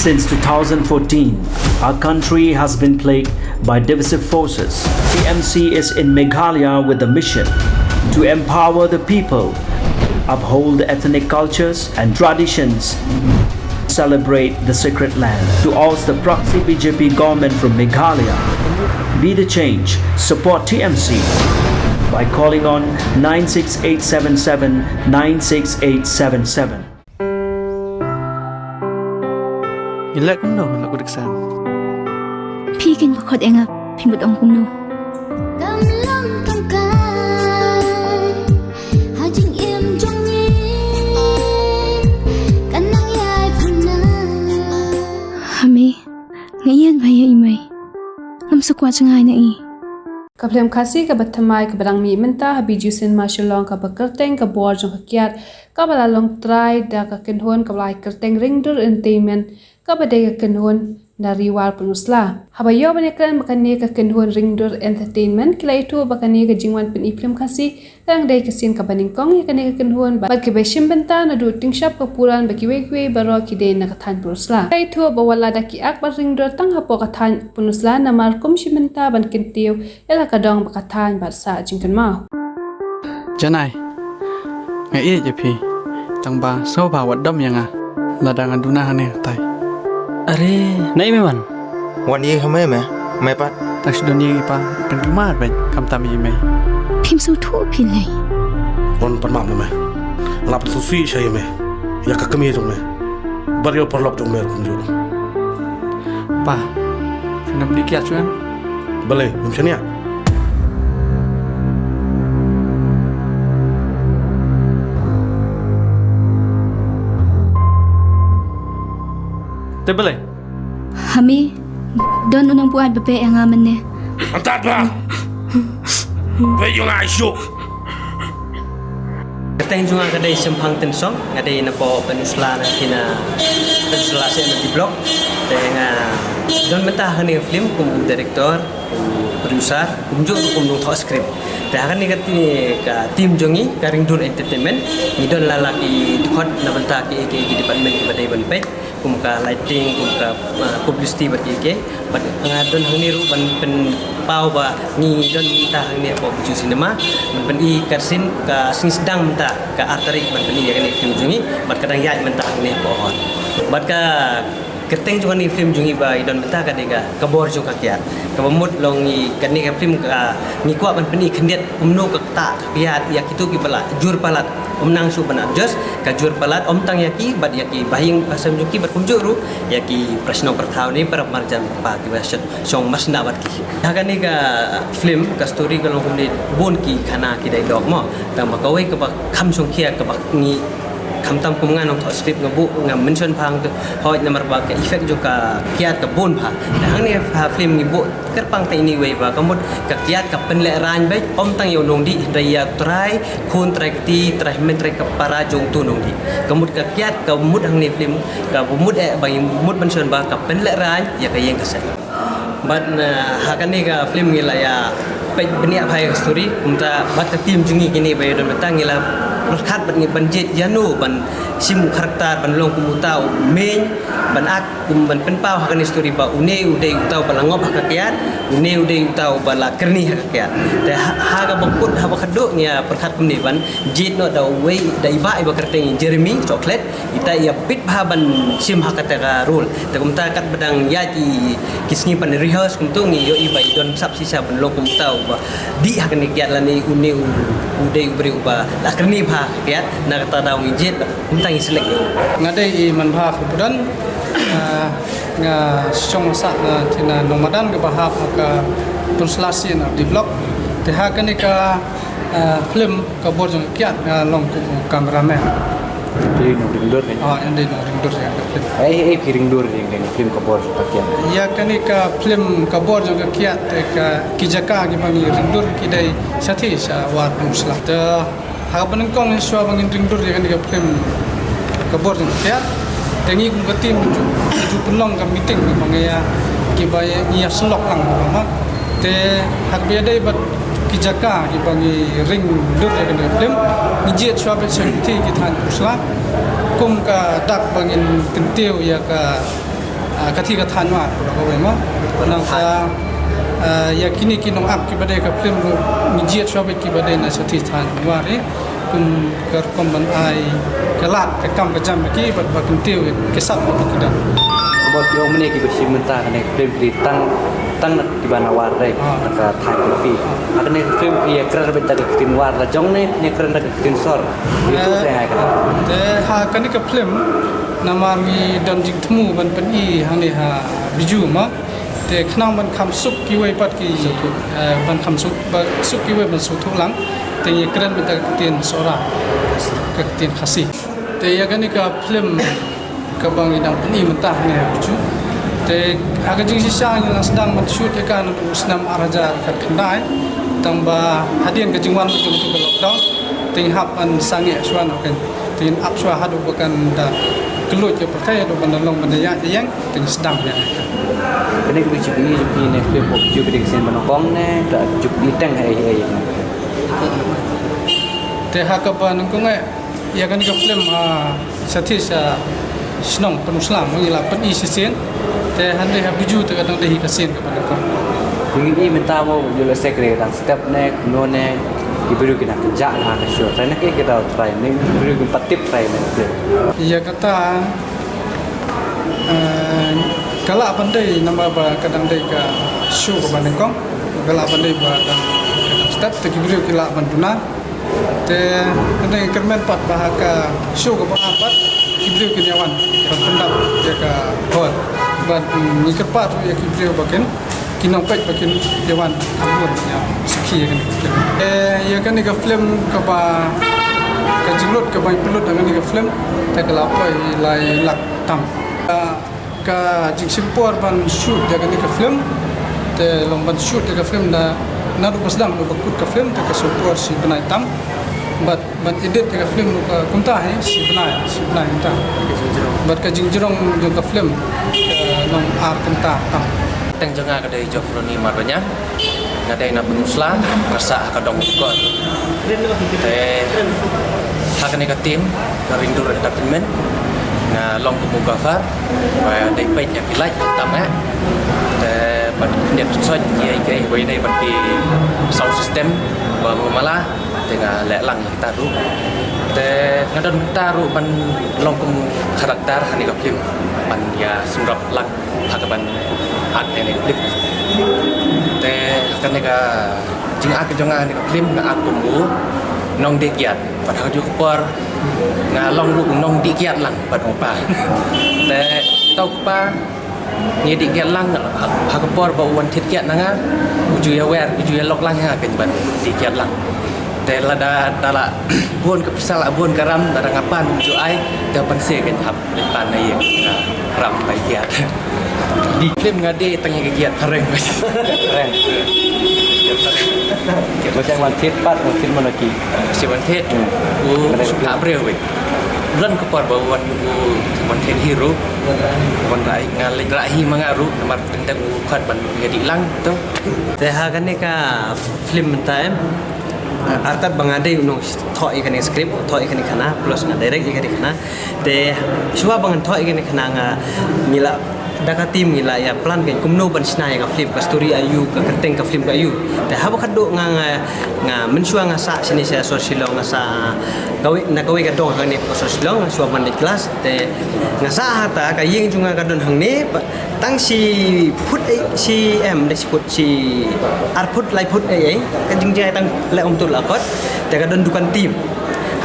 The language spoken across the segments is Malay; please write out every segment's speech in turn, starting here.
Since 2014, our country has been plagued by divisive forces. TMC is in Meghalaya with a mission to empower the people, uphold ethnic cultures and traditions, celebrate the sacred land. To oust the proxy BJP government from Meghalaya, be the change, support TMC by calling on 96877 96877. Ilak kum no lagu deksan. พี่กินขดเองอะพี่บุตรองคุมนู Hami ngayon ba yung imay ngamsukwa sa ngay na i Kablem kasi kabatamay kabarang mi menta habiju sen masyalong kabakerteng kabor jong kakiat kabalalong try da kakenhon kabalay kerteng ringdur entertainment kabadai kakenhon nariwal penusla habayo banyakan bakani kakenhon ringdur entertainment kila itu bakani kajingwan pen iflim kasi kang dai kasin kabaningkong yakani kakenhon bad kebeshim benta na du tingshap kapuran baki wegwe baro kide na kathan penusla kila itu bawala daki akbar ringdur tang hapo kathan penusla na markum shimenta ban kintiu ela kadong bakathan barsa jingkan mau Janai. Ngai je pi. Tang ba so ba wadam yang ah. Ladangan dunah ne tai. अरे नहीं मेहमान วันนี้เขาไม่ปัด Tak sedoni pa pendumat baik kam tami mai. พิมพ์สู้ทั่วพี่เลย on permam me lap tu fi shay me ya ka kami jong me baryo perlok jong me rum jong Pa. Nam ni kiat chuan. bale nim chania Tebele. Hami don unang buat bepe yang aman ne antat ba be yung ai shu Keteng juga kadai sempang tensong kadai na po penusla na kina penusla sa di blog tenga don mentah ni film kum director producer kum jo kum nong script te akan ni kati ka tim jongi ka ringdur entertainment ni don lalaki hot na benta ki department ki badai ban pe kum ka lighting kum ka publicity bagi ke bad ngadon hangniru ban pen pau ba ni don ta hangni po ju cinema man pen I karsin ka sing sedang menta ka arterik man pen I kan film jungi bad kadang yai menta hangni po hon bad ka keteng juga ni film jungi ba idon menta ka dega ka bor ju ka kiat ka bamut long ni kan ni ka film ka ni kwa man pen I khendet umno ka ta kiat ya kitu ki bala jur palat nang su banat jos ka jur palat tang yaki bad yaki bahing pasam juki ber kumjuru yaki prasno perthau ni para marjan pa ki basat song masna bat ki haga ni ka film ka story ka long ni bon ki khana ki dai dok mo ta ma ka wei ka ba kham song khia ka ba ni kham tam kum ngan ong tho script ngabu ngam mention phang tu hoi namar ba ka effect jo ka kiat ka bon pha ta hang ni film ni bo kerpang ta ini wei ba kamut ka kiat ka pen le ran bai tang yo nong di raya try khun try ti try men try ka para jong tu nong di kamut ka kiat ka mut hang ni film ka mut e ba mut mention ba ka pen le ran ya ka yeng ka set but hakan ni ka film ni la ya pe benia phai story kumta bat ka tim jungi kini ba don metang la Berkat banjit yanu ban simu karakter ban long kumutau main ban ak ban penpau hakan story ba une ude utau balangop hakakiat une ude utau bala kerni hakakiat te haga bangkut ha bakado nya berkat kumni ban jit no da wei da iba iba kerteng Jeremy chocolate ita ya pit ba ban sim hakataka rule te kumta kat badang ya kisni pan rehearse kumtu ngi yo iba idon sap sisa ban long kumutau ba di hakan kiat lani une ude ubri uba la kerni kiat nak kata daung ijit tentang islek Ngadai I manbha kemudian nga song sa na tina nomadan ke bahap ka translasi na di blog te ha kan ka film ka borjong kiat long ku kameraman piring ringdur ni ende no ringdur ya film piring dur yang film ka bor pakian ya kan ka film ka borjong kiat te ka kijaka gi bangi ringdur kidai sathi sa war musla te ha banengkong ni swa bangin ringdur ya kan ka film ka borjong kiat tengi kum ketim ju pelong ka meeting mangaya ki baye nia selok lang ma te hak biadai bat kijaka ki bangi ring dur ya kan film ni jet swa be senti ki than pusla kum ka dak bangin kentiu ya ka kati katan wa ko mo nang sa ya kini kinong ap ki bade ka film ni jiat shop ki bade na sathi than wa re kum kar kom ban ai kalat ka kam ka jam ki bat ba kum tiu ke sap ba ki dan About yung mana kita bersih mentah kan film di tang di mana warai maka thai film akan film ia keren betul ketin war la jong ni keren ketin sor itu saya kan te ha kani ka film nama mi dan jing temu ban pen i hang ni ha biju ma te khnang ban kham suk ki wei pat ki ban kham suk ba suk ki wei ban su thu lang te ye keren betul ketin sora ketin khasi te ya kani ka film ka bang idang pen i mentah ni ha biju te aga jing si sang yang sedang shoot ikan usnam araja kat kendai tamba hadian ke jingwan betul ke lockdown ting hap an sangi swan oken tin ap swa hadu bukan da kelut ke pertai do bandalong bandaya yang ting sedang ya ini kita cuci ni film cuci di sen banokong ni tak cuci tang hai te hakapan ko nga ya kan ka film satis snong penuslam ngila pen i sisen te hande ha biju te kadang dehi kasin ka bandalong ini minta mau jual sekre dan step ni none diberi kita kerja nak show. Saya nak kita try ni beri kita tip try ni. Iya kata kalau pandai nama ba kadang dai ka show ka bandengkong kalau pandai ba kadang step te beri kila banduna te kadang kermen pat bah ka show ka apa beri kinyawan pendap ya ka hol ban ni kerpat ya beri bagian kinong pek bagian dewan ambon ya seki kan ya kan ni ka film ka ba ka jinglot ka ba pelot dengan ni ka film ta ka lapai lai lak tam ka jing simpor ban shoot ya kan ni ka film te long ban shoot ya ka film na du pasdang du bakut ka film ta ka support si benai tam ban edit ya ka film ka kumta hai si benai ta bat ka jing jirong jong ka film long ar kenta tam teng jonga kadai jofroni marbanyan ngadai na penusla rasa kadong ko te hakane ka tim rindur entertainment na long ko gafar wa dai pej ya pilaj tama te pat net soj ye kai wei dai pat ki sound system ba mala tenga le lang ta ru te ngadon ta ru ban long ko karakter hani ka film ban ya sunrap lang hakaban hat ini klip te kan nega jing ak jonga ni klip nga aku mu nong dekiat padahal ju por nga long lu nong dekiat lang padong pa te tau pa ni dekiat lang ha ko por ba wan thit kiat nga uju ya wer uju ya lok lang ha kan ban dekiat lang te lada tala buon ke pisala buon karam tara ngapan uju ai te pan se kan hap pan na ye ram bai kiat di film ngade tengah kegiat keren keren macam wanted part mungkin mana ki si wanted suka breu we ran ke par bawan wanted hero wan rai ngalai rahi mangaru nomor tentang khat ban ngadi lang tu te ha kan ka film time artat bangade unong thoi ikan script thoi ikan khana plus nga direct ikan khana te suwa bangan thoi ikan khana nga ngila daka tim ngila ya plan kan kumno ban sna ya film ka story ayu ka kerteng ka film ka ayu te ha ba khado nga mensua nga sa sini saya sosial nga sa gawi na gawi ka dong hang ni sosial nga suwa ban di kelas te nga sa hata ka yeng junga ka don hang ni tang si put si em de put si art put lai put ai ka jing jai tang lai om tul akot te ka don dukan tim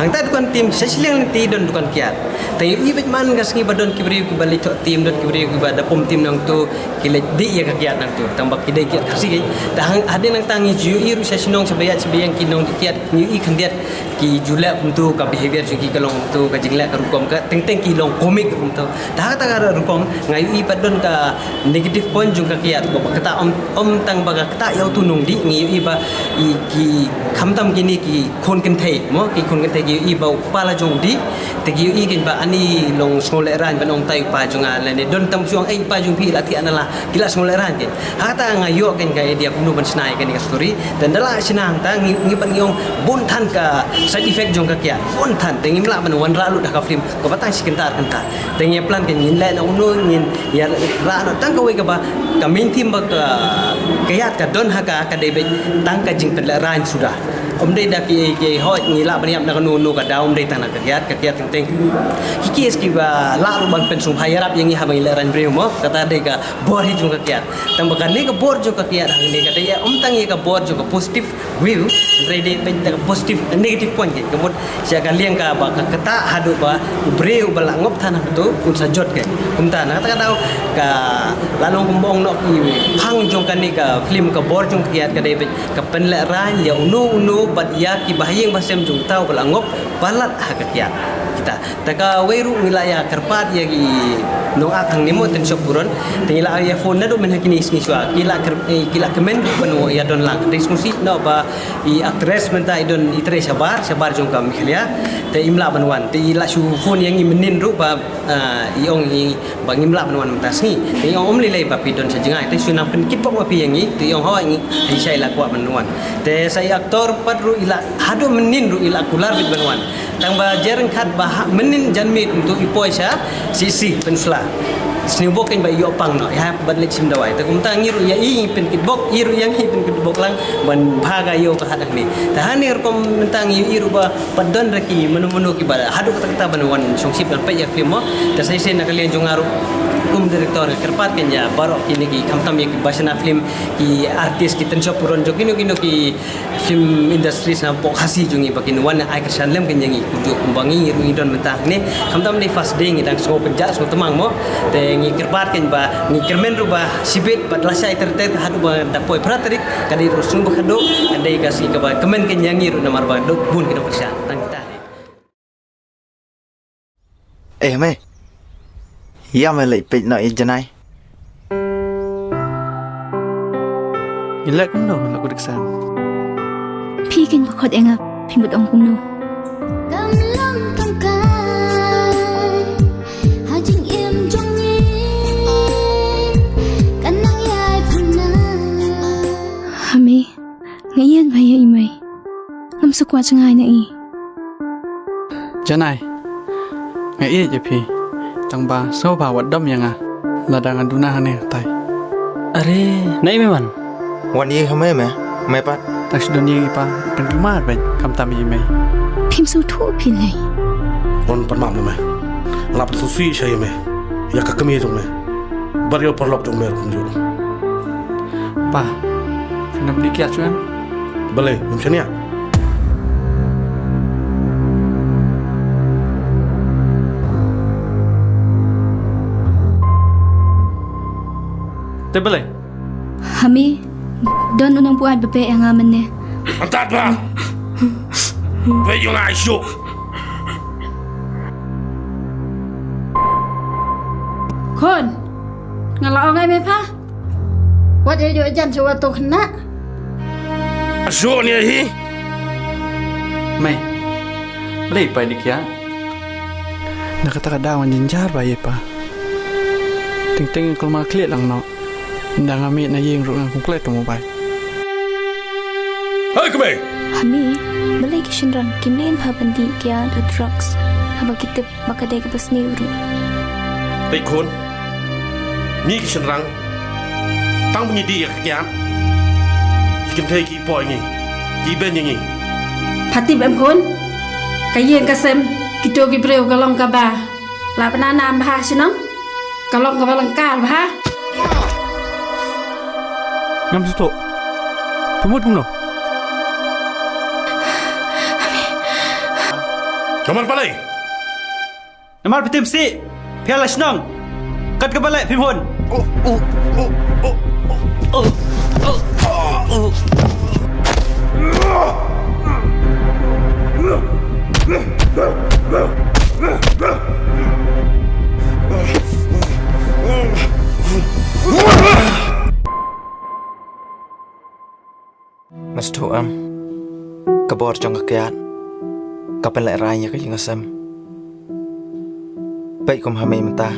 hang ta dukan tim sesilang ti don dukan kiat te i bet man ka sngi badon kibri ki bali to tim don kibri ki bada pom tim nang tu ki le di ya ka kiat nang tu tambak ki dai kiat khasi ta hang ade nang tangi ju i ru sesinong sebayat sebayang ki nong kiat ni i khandiat ki jula untuk ka behavior ki kalong tu ka jingla ka rukom ka teng teng ki long komik tu ta ta ka rukom ngai i badon ka negative point jung ka kiat ko kata om tang baga kata yau tu nong di ngi i ba i ki khamtam ki ni ki khon kan thei mo ki khon kan thei ki i bau kepala jong di tegi i kin ba ani long soleran ban ong tai pa jong ala ne don tam suang pa jong pi lati anala gila soleran ke hata ngayo ken kai dia kuno ban snai ken story dan dala sinang ta ngi ban yong bun than ka side effect jong ka kya bun than tengi mla ban wan ralu dah ka film ko batang sikentar kentar tengi plan ken yin la no ngin ya ra no tang ka we ka ba ka main team ba ka kayat ka don haka ka debet tang ka jing ran sudah dei dak ki hoi ngi la baniam na nu ka daum dei tanah kakiat teng ki es ki ba la ru ban pen sung hayarap yang ha bai la ran breu mo kata dei ka bor hi jung kakiat tang ba ne ka bor jo kakiat hang ne ka dei tang ye ka bor jo ka positive view dei dei pen ka positive negative point ke kemud sia ka liang ka ba ka kata hadu ba breu ba la ngop tanah tu un sajot ke kum tanah kata kata ka lalong kumbong no ki phang jong kan ni ka film ka bor jong kakiat ka dei ka pen la ran ya unu bat ya ki bahayeng basem jung tau bala ngop balat hakakiat kita taka weru wilayah kerpat ya ki no akang nemo ten sopuron tengila ya phone na do men hakini sniswa kila kemen panu ya don lang diskusi no ba I actress menta idon itre sabar jung kam khalia te imla banwan te ila su phone yang I menin ru ba iong I ba ngimla banwan menta sni te iong om lilai ba pidon sajengai te sunang pen kipok ma pi yang I te iong hawa ngi ai sai la kwa banwan te sai aktor patru ila hado menin ru ila kular bit banwan tang ba jereng khat ba menin janmit untuk ipoisa sisi pensla snibok kan ba yo pang no ya ban lek sim dawai ta kum ta ngiru ya I pen kitbok iru yang hi pen kitbok lang ban bhaga yo ka hadak ni ta hanir kom mentang iru ba padon reki menu ki ba hadu kata banwan songsip dan pe ya film ta sai sen nakalian jongaru director kerpat kenya barok kini ki kamtam ki basana film ki artis ki tensop puron jo kino ki film industry na pokasi jungi bakin wan ai kesan lem kenya ngi kujo kumbangi ru idon mentang ni kamtam ni fast day ngi dang so penja so temang mo te ngi kerpat ken ba ngi kermen ru ba sibit patla sai terter hadu ba dapoi pratrik kadi rusun bakado kadai kasi ka ba kemen kenya ngi ru namar ba do bun ki do persia tang kita mày ya mày lại bị nợ chân này Ilak kum no la kudik san พี่กินบ่คดเองอ่ะพี่บ่ต้องคุมนู Hami ngayon ba ya imay ngam sukwa changay na I Janai ngai ye je phi tang ba so ba wat dom yang la dangan duna hane tai are nai memanวันนี้เขาไม่ปัด tak sidon ye pa pen kumar ben kam tam ye mai พิมพ์สู้ทุกพี่เลย on permam me lap sufi saya me ya ka kami jong me bario perlok jong me kunju pa nam ni kya chuan bale macam ni te bale Hami don unang buat bepe yang aman ne antat ba pe yung aisyo Kon ngalaw ngai me pa wat yo jam sewa to kena aisyo ni hi mai bale pa ni kya nakata ka dawan jinjar ba ye pa ting kalau mal klik lang no ndang ami na yeng ru ngam klet mo bai hai kame Hami balai kishin rang kimlen pa bandi kya the drugs haba kitip makade ka bas ni uruไปคนนี่กินรังตั้งมันดีอีกแก่กินเทกี่ปอยงี้กี่เป็นยังงี้ Pati bem kon kayen kasem kito ki breu kalong ka ba la pana nam ba sinong kalong ka balang kal ba ngam su to pemut kum no Nomor palai namar pitim si piala snong kat ka balai pimhon mas tu am kabor jong kakiat Kapan lại rai nhá cái chuyện xem. Vậy cũng hàm mê mình ta.